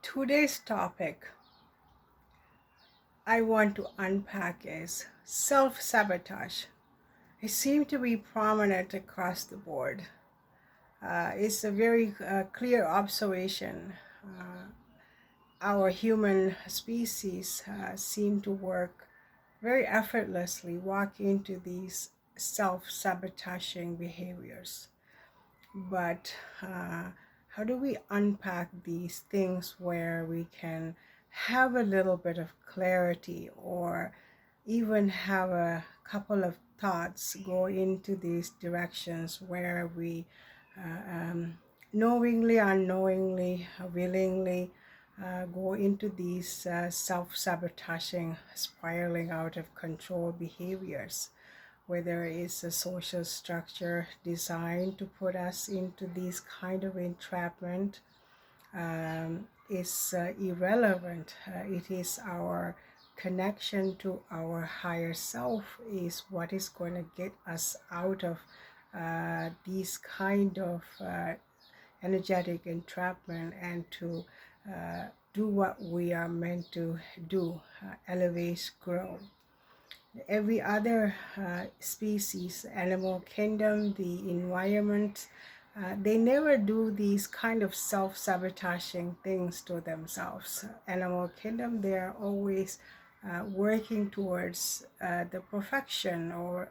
Today's topic I want to unpack is self-sabotage. It seems to be prominent across the board. It's a very clear observation. Our human species seem to work very effortlessly, walk into these self-sabotaging behaviors. But how do we unpack these things where we can have a little bit of clarity or even have a couple of thoughts go into these directions where we knowingly, unknowingly, willingly go into these self-sabotaging, spiraling out of control behaviors, where there is a social structure designed to put us into this kind of entrapment, is irrelevant. It is our connection to our higher self is what is going to get us out of these kind of energetic entrapment and to do what we are meant to do, elevate, grow. Every other species, animal kingdom, the environment, they never do these kind of self-sabotaging things to themselves. Animal kingdom, they are always working towards the perfection or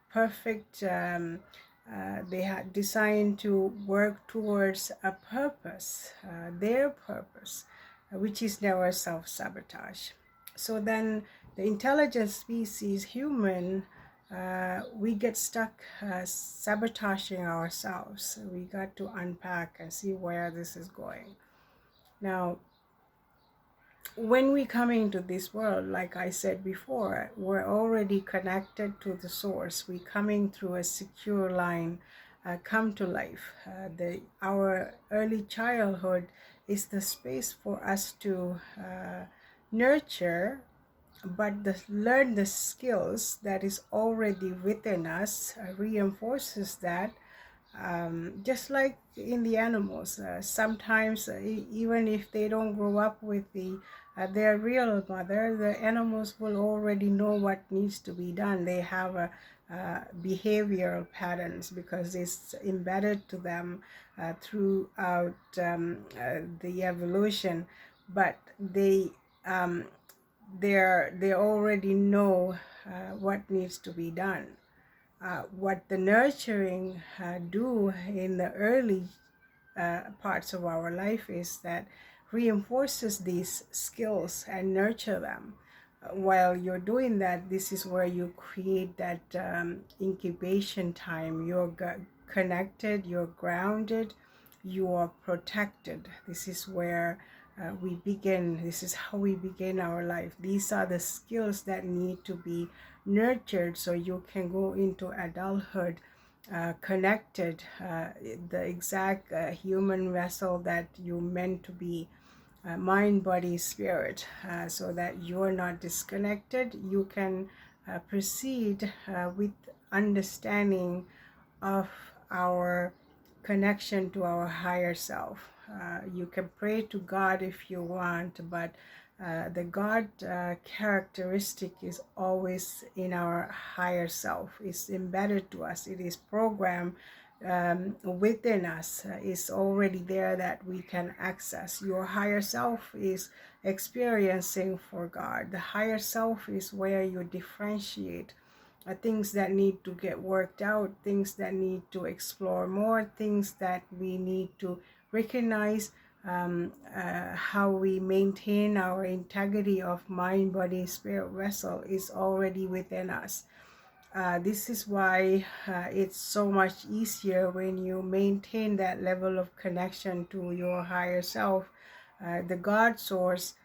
perfect. They had designed to work towards a purpose, their purpose, which is never self-sabotage. So then the intelligent species, human, we get stuck sabotaging ourselves. We got to unpack and see where this is going. Now, when we come into this world, like I said before, we're already connected to the source. We coming through a secure line, come to life. Our early childhood is the space for us to nurture, but learn the skills that is already within us, reinforces that. Just like in the animals, sometimes even if they don't grow up with their real mother, the animals will already know what needs to be done. They have behavioral patterns because it's embedded to them throughout the evolution, but um, they already know what needs to be done. What the nurturing do in the early parts of our life is that reinforces these skills and nurture them. While you're doing that, this is where you create that incubation time. You're connected, you're grounded, you are protected. This is where we begin. This is how we begin our life. These are the skills that need to be nurtured so you can go into adulthood connected, the exact human vessel that you meant to be, mind, body, spirit, so that you're not disconnected. You can proceed with understanding of our connection to our higher self. You can pray to God if you want, but the God characteristic is always in our higher self. It's embedded to us. It is programmed within us. It's already there that we can access. Your higher self is experiencing for God. The higher self is where you differentiate things that need to get worked out, things that need to explore more, things that we need to recognize, how we maintain our integrity of mind, body, spirit vessel is already within us. This is why it's so much easier when you maintain that level of connection to your higher self, the God source.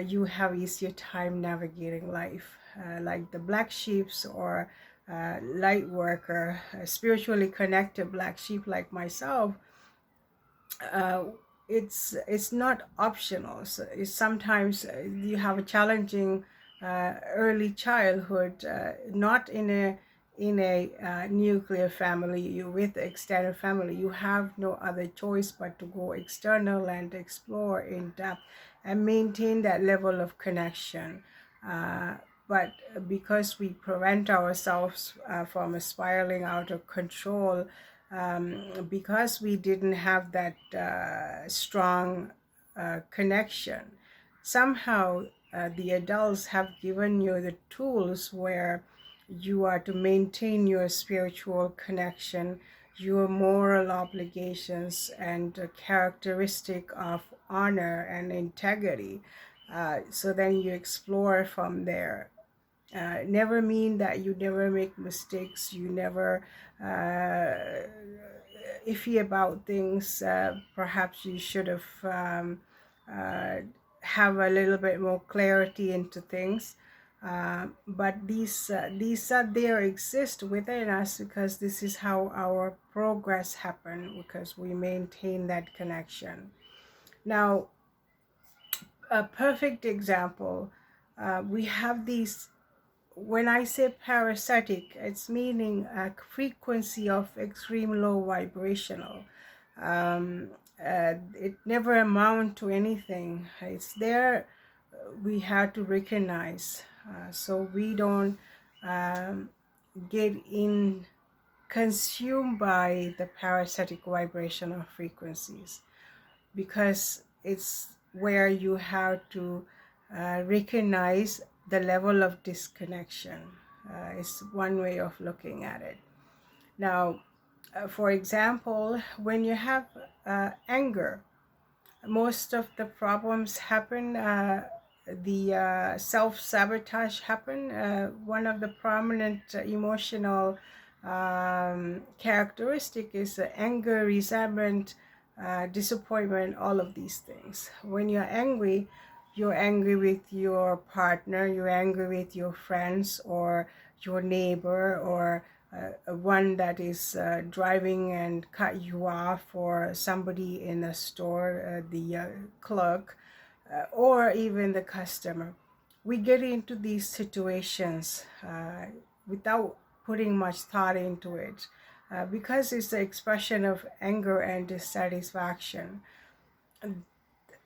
You have easier time navigating life. Like the black sheeps or light worker, spiritually connected black sheep like myself, uh, it's not optional. So it's sometimes you have a challenging early childhood, not in a in a nuclear family, you with the extended family, you have no other choice but to go external and explore in depth and maintain that level of connection. Uh, but because we prevent ourselves from spiraling out of control, because we didn't have that strong connection, somehow the adults have given you the tools where you are to maintain your spiritual connection, your moral obligations, and a characteristic of honor and integrity. So then you explore from there. Never mean that you never make mistakes, you never iffy about things. Perhaps you should uh, have a little bit more clarity into things. But these are there exist within us because this is how our progress happen, because we maintain that connection. Now, a perfect example, we have these. When I say parasitic, it's meaning a frequency of extreme low vibrational. Um, it never amount to anything. It's there. We have to recognize, so we don't um, get in consumed by the parasitic vibrational frequencies, because it's where you have to recognize the level of disconnection. Is one way of looking at it. Now, for example, when you have anger, most of the problems happen, the self-sabotage happen. One of the prominent emotional characteristic is anger, resentment, disappointment, all of these things. When you're angry with your partner, you're angry with your friends or your neighbor, or one that is driving and cut you off, or somebody in a store, the clerk, or even the customer. We get into these situations without putting much thought into it, because it's the expression of anger and dissatisfaction.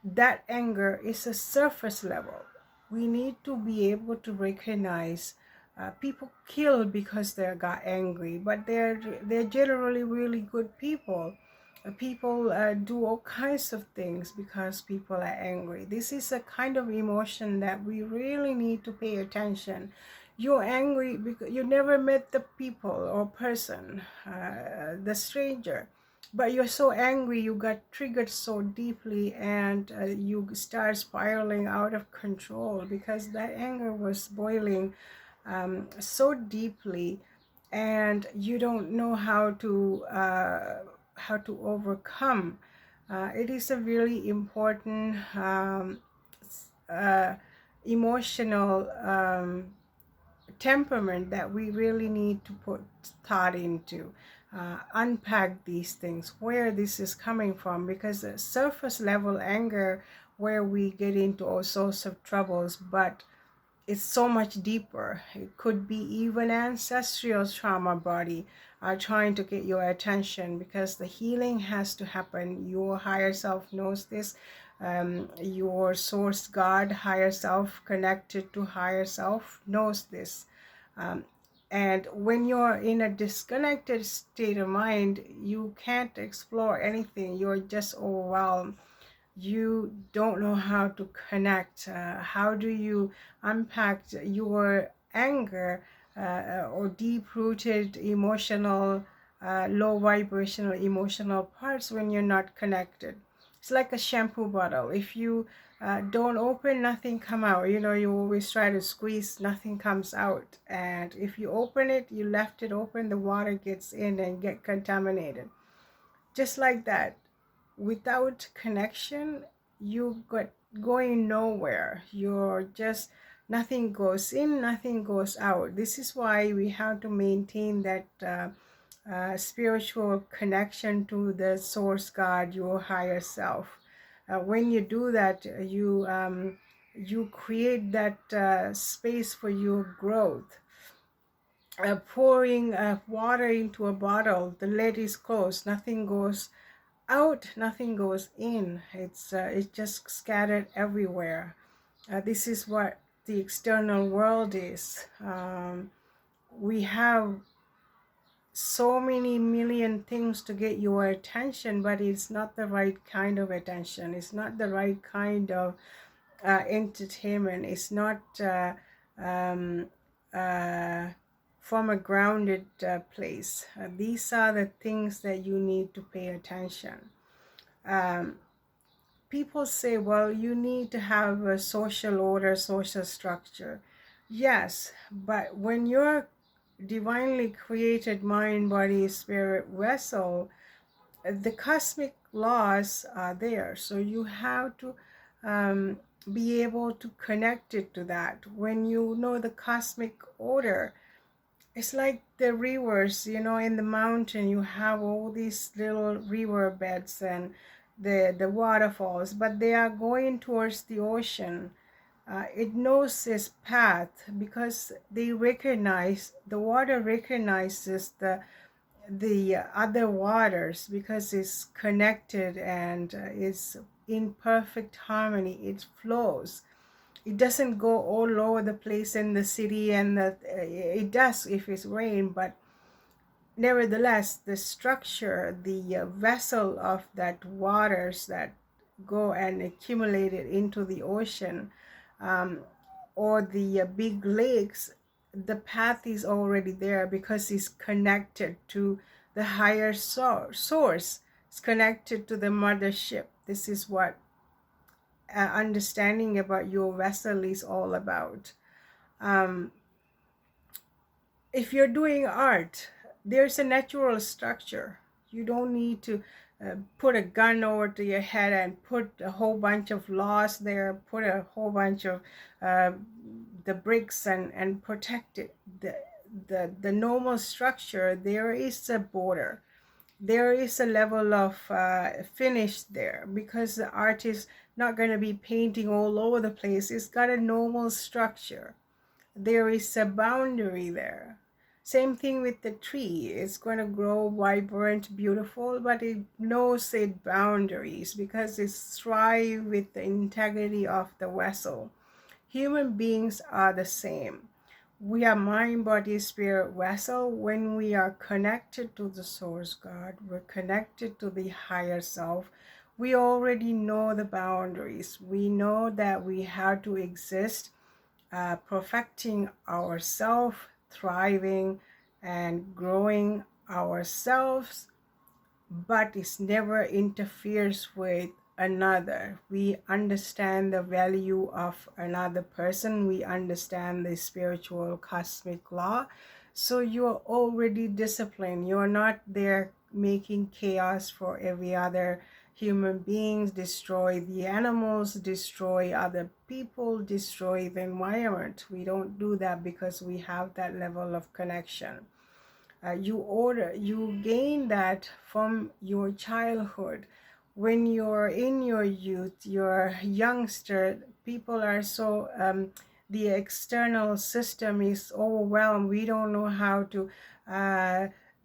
That anger is a surface level. We need to be able to recognize people kill because they got angry, but they're generally really good people. People do all kinds of things because people are angry. This is a kind of emotion that we really need to pay attention. You're angry because you never met the people or person, the stranger, but you're so angry, you got triggered so deeply, and you start spiraling out of control because that anger was boiling so deeply, and you don't know how to overcome. It is a really important uh, emotional temperament that we really need to put thought into, unpack these things, where this is coming from, because the surface level anger, where we get into all sorts of troubles, but it's so much deeper. It could be even ancestral trauma body are trying to get your attention, because the healing has to happen. Your higher self knows this. Your source God, higher self, connected to higher self, knows this. um, and when you're in a disconnected state of mind, you can't explore anything. You're just overwhelmed. You don't know how to connect. How do you unpack your anger or deep-rooted emotional, low vibrational emotional parts when you're not connected? It's like a shampoo bottle. If you don't open, nothing come out. You know, you always try to squeeze, nothing comes out. And if you open it, you left it open, the water gets in and get contaminated. Just like that, without connection, you got going nowhere. You're just, nothing goes in, nothing goes out. This is why we have to maintain that spiritual connection to the source God, your higher self. When you do that, you create that space for your growth. pouring water into a bottle, the lid is closed, nothing goes out, nothing goes in. It's just scattered everywhere. This is what the external world is. We have so many million things to get your attention, but it's not the right kind of attention. It's not the right kind of entertainment. It's not um, uh, from a grounded place. These are the things that you need to pay attention. Um, People say, well, you need to have a social order, social structure. Yes, but when you're divinely created mind, body, spirit vessel, the cosmic laws are there. So you have to be able to connect it to that. When you know the cosmic order, it's like the rivers, in the mountain, you have all these little river beds and the waterfalls, but they are going towards the ocean. It knows its path because the water recognizes the other waters because it's connected and it's in perfect harmony. It flows. It doesn't go all over the place in the city, and it does if it's rain, but nevertheless the structure, the vessel of that waters that go and accumulate it into the ocean, um, or the big lakes, the path is already there because it's connected to the higher source. It's connected to the mothership. This is what understanding about your vessel is all about. um, if you're doing art, there's a natural structure. You don't need to put a gun over to your head and put a whole bunch of laws there, put a whole bunch of uh, the bricks and protect it. The normal structure, there is a border. There is a level of finish there because the art is not going to be painting all over the place. It's got a normal structure. There is a boundary there. Same thing with the tree. It's going to grow vibrant, beautiful, but it knows its boundaries because it's thrive with the integrity of the vessel. Human beings are the same. We are mind, body, spirit, vessel. When we are connected to the source God, we're connected to the higher self. We already know the boundaries. We know that we have to exist, perfecting ourselves, thriving and growing ourselves, but it never interferes with another. We understand the value of another person. We understand the spiritual cosmic law. So you're already disciplined. You're not there making chaos for every other human beings, destroy the animals, destroy other people, destroy the environment. We don't do that because we have that level of connection. You gain that from your childhood. When you're in your youth, you're youngster, people are so the external system is overwhelmed. We don't know how to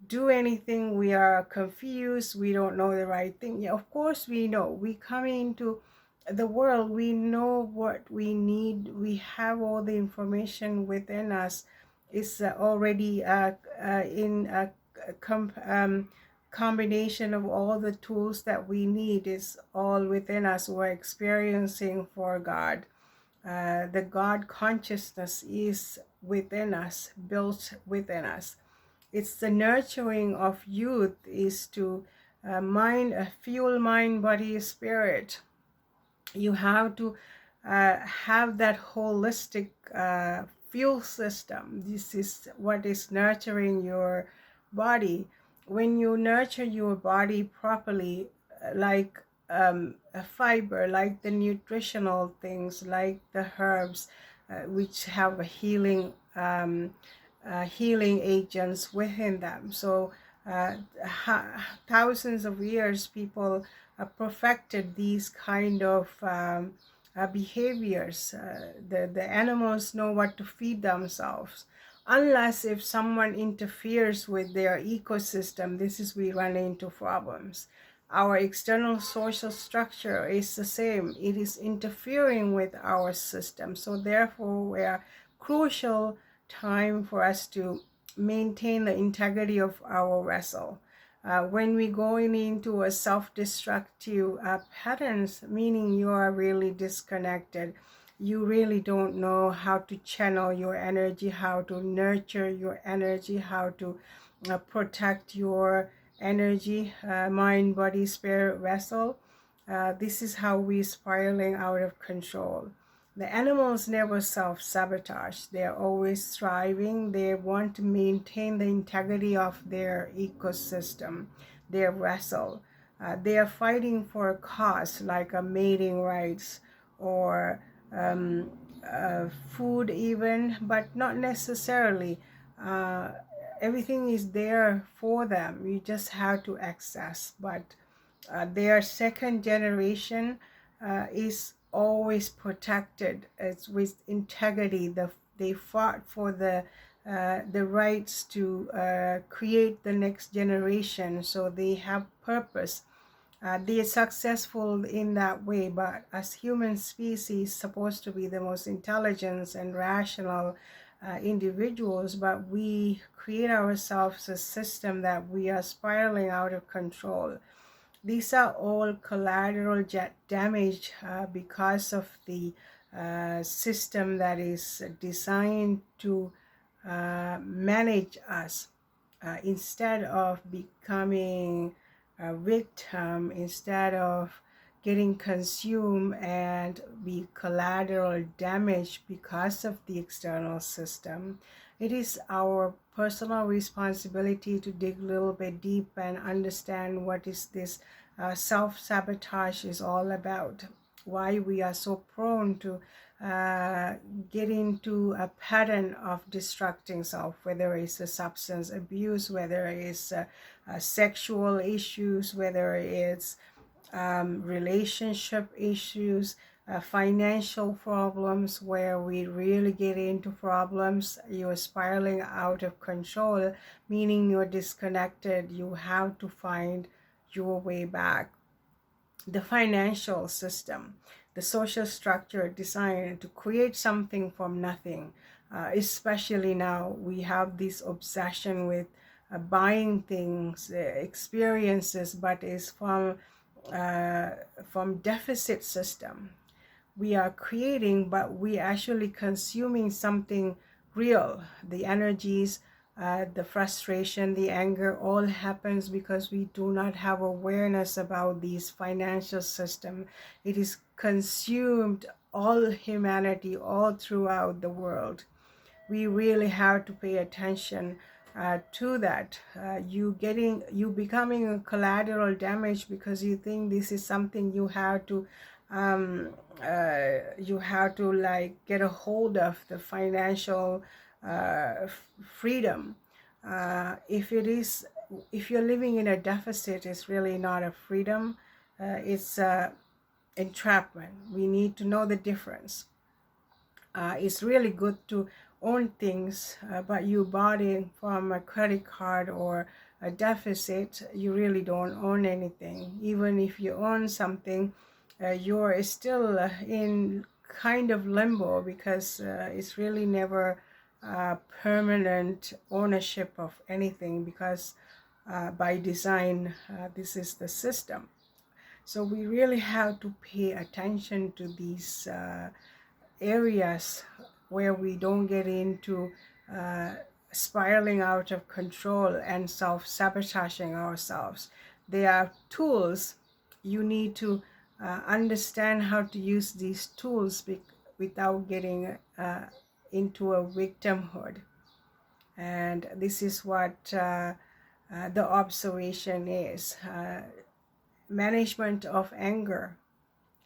do anything. We are confused. We don't know the right thing. Yeah, of course we know. We come into the world, we know what we need. We have all the information within us. Is already in a combination of all the tools that we need. Is all within us. We're experiencing for God. The God consciousness is within us, built within us. It's the nurturing of youth is to fuel mind, body, spirit. You have to have that holistic fuel system. This is what is nurturing your body. When you nurture your body properly, like a fiber, like the nutritional things, like the herbs, which have a healing agents within them. So thousands of years people perfected these kind of behaviors. The animals know what to feed themselves. unless if someone interferes with their ecosystem. This is we run into problems. Our external social structure is the same. It is interfering with our system. So therefore, we are crucial time for us to maintain the integrity of our vessel. When we going into a self-destructive patterns, meaning you are really disconnected, you really don't know how to channel your energy, how to nurture your energy, how to protect your energy, mind, body, spirit, vessel. This is how we spiraling out of control. The animals never self-sabotage. They're always striving. They want to maintain the integrity of their ecosystem, their vessel. They are fighting for a cause like a mating rights or um, food even, but not necessarily. Uh, Everything is there for them. You just have to access. But their second generation is always protected. It's with integrity. They fought for the rights to create the next generation, so they have purpose. They are successful in that way, but as human species supposed to be the most intelligent and rational individuals, but we create ourselves a system that we are spiraling out of control. These are all collateral damage because of the system that is designed to manage us. Instead of becoming a victim, instead of getting consumed and be collateral damage because of the external system, it is our personal responsibility to dig a little bit deep and understand what is this self-sabotage is all about, why we are so prone to get into a pattern of destructing self, whether it's a substance abuse, whether it's sexual issues, whether it's relationship issues, financial problems, where we really get into problems. You're spiraling out of control, meaning you're disconnected. You have to find your way back. The financial system, the social structure designed to create something from nothing. Especially now, we have this obsession with buying things, experiences, but it's from deficit system. We are creating, but we actually consuming something real. The energies, the frustration, the anger, all happens because we do not have awareness about these financial system. It is consumed all humanity all throughout the world. We really have to pay attention to that. You becoming a collateral damage because you think this is something um, you have to like get a hold of the financial freedom. If you're living in a deficit, it's really not a freedom. It's entrapment. We need to know the difference. It's really good to own things, but you bought it from a credit card or a deficit, you really don't own anything. Even if you own something, you're still in kind of limbo because it's really never permanent ownership of anything, because by design, this is the system. So we really have to pay attention to these areas where we don't get into uh, spiraling out of control and self-sabotaging ourselves. There are tools. You need to understand how to use these tools without getting into a victimhood. And this is what the observation is. Management of anger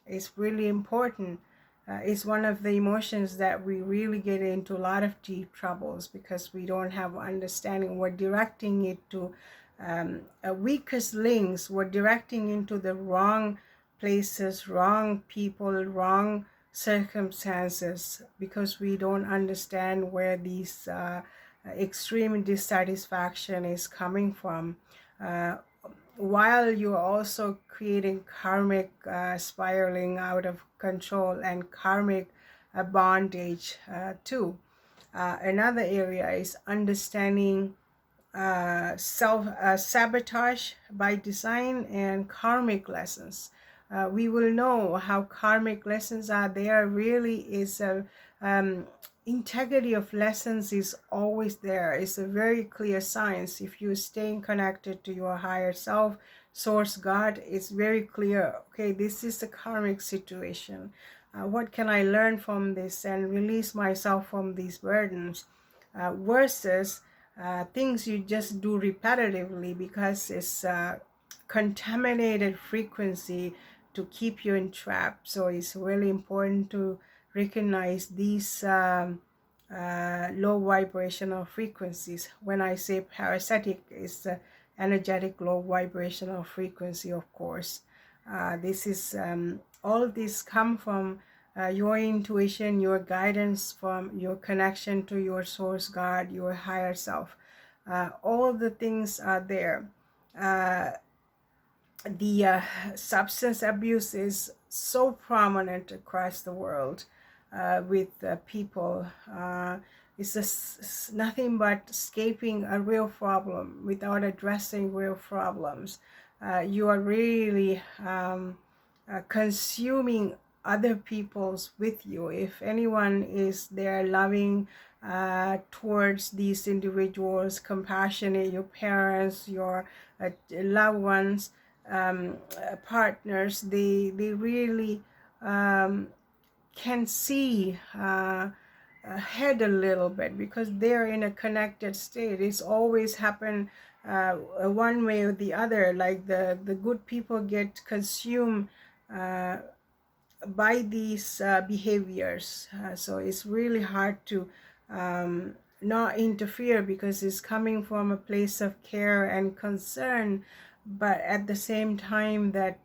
is really important. It's one of the emotions that we really get into a lot of deep troubles because we don't have understanding. We're directing it to weakest links. We're directing into the wrong places, wrong people, wrong circumstances, because we don't understand where these extreme dissatisfaction is coming from, uh, while you're also creating karmic spiraling out of control and karmic bondage too. Another area is understanding self sabotage by design and karmic lessons. We will know how karmic lessons are there. Really is a integrity of lessons is always there. It's a very clear science. If you're staying connected to your higher self, source, God, it's very clear. Okay, this is the karmic situation. What can I learn from this and release myself from these burdens? Versus things you just do repetitively because it's contaminated frequency to keep you entrapped. So it's really important to recognize these low vibrational frequencies. When I say parasitic, it's the energetic low vibrational frequency, of course. This is all this come from your intuition, your guidance, from your connection to your source, God, your higher self. All the things are there. The substance abuse is so prominent across the world with people. It's just nothing but escaping a real problem without addressing real problems. You are really consuming other people's with you. If anyone is there loving towards these individuals, compassionate, your parents, your loved ones, partners, they really can see ahead a little bit because they're in a connected state. It's always happened one way or the other, like the good people get consumed by these behaviors. So it's really hard to not interfere because it's coming from a place of care and concern. But at the same time, that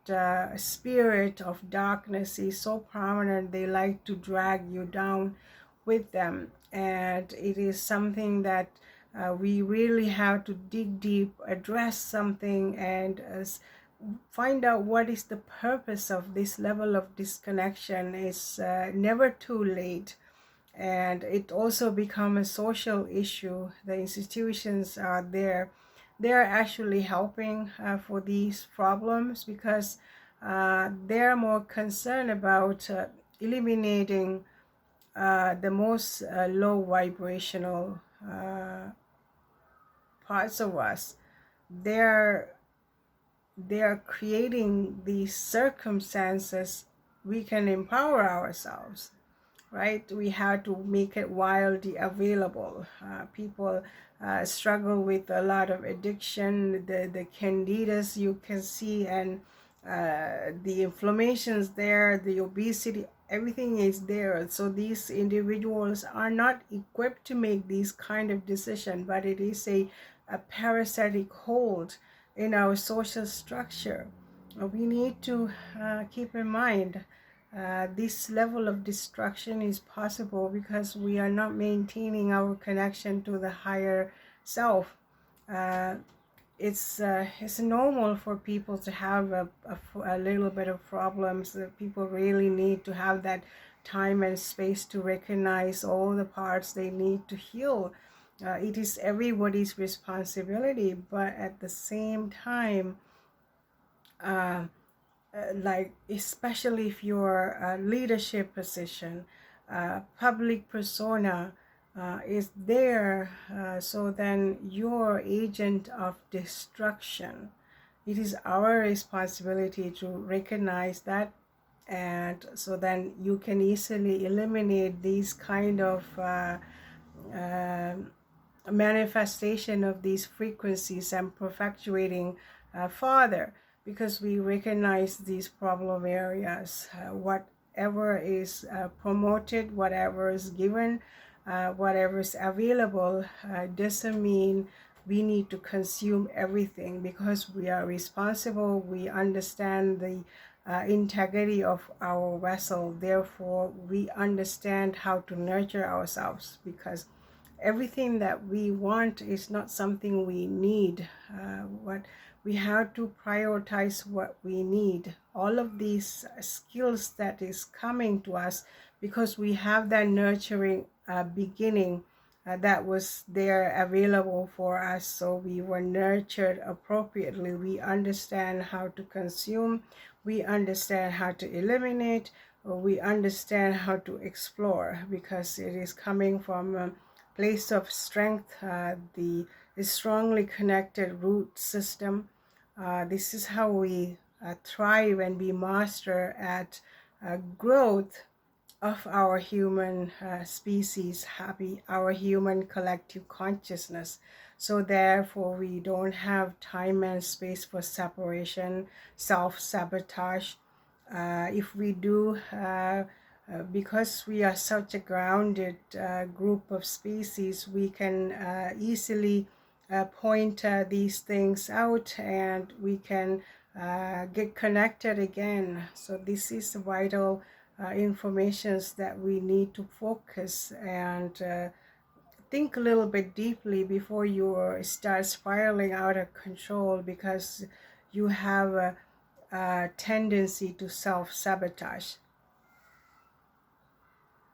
spirit of darkness is so prominent, they like to drag you down with them. And it is something that we really have to dig deep, address something, and find out what is the purpose of this level of disconnection. Is never too late. And it also become a social issue. The institutions are there, they're actually helping for these problems because they're more concerned about eliminating the most low vibrational parts of us. They're they're creating these circumstances we can empower ourselves, right? We have to make it widely available. People struggle with a lot of addiction, the candidas you can see, and the inflammations there, the obesity, everything is there. So these individuals are not equipped to make these kind of decision, but it is a parasitic hold in our social structure. We need to keep in mind this level of destruction is possible because we are not maintaining our connection to the higher self. Uh, it's normal for people to have a little bit of problems. People really need to have that time and space to recognize all the parts they need to heal. It is everybody's responsibility, but at the same time, uh, like especially if you're a leadership position, public persona is there, so then you're agent of destruction. It is our responsibility to recognize that, and so then you can easily eliminate these kind of uh, manifestation of these frequencies and perpetuating further, because we recognize these problem areas. Whatever is promoted, whatever is given, whatever is available doesn't mean we need to consume everything, because we are responsible. We understand the integrity of our vessel. Therefore, we understand how to nurture ourselves, because everything that we want is not something we need. What we have to prioritize what we need. All of these skills that is coming to us because we have that nurturing beginning that was there available for us. So we were nurtured appropriately. We understand how to consume, we understand how to eliminate, or we understand how to explore, because it is coming from a place of strength, the strongly connected root system. This is how we thrive and be master at growth of our human species, happy, our human collective consciousness. So therefore we don't have time and space for separation, self-sabotage. If we do, because we are such a grounded group of species, we can easily point these things out, and we can get connected again. So this is vital informations that we need to focus and think a little bit deeply before you start spiraling out of control, because you have a tendency to self-sabotage.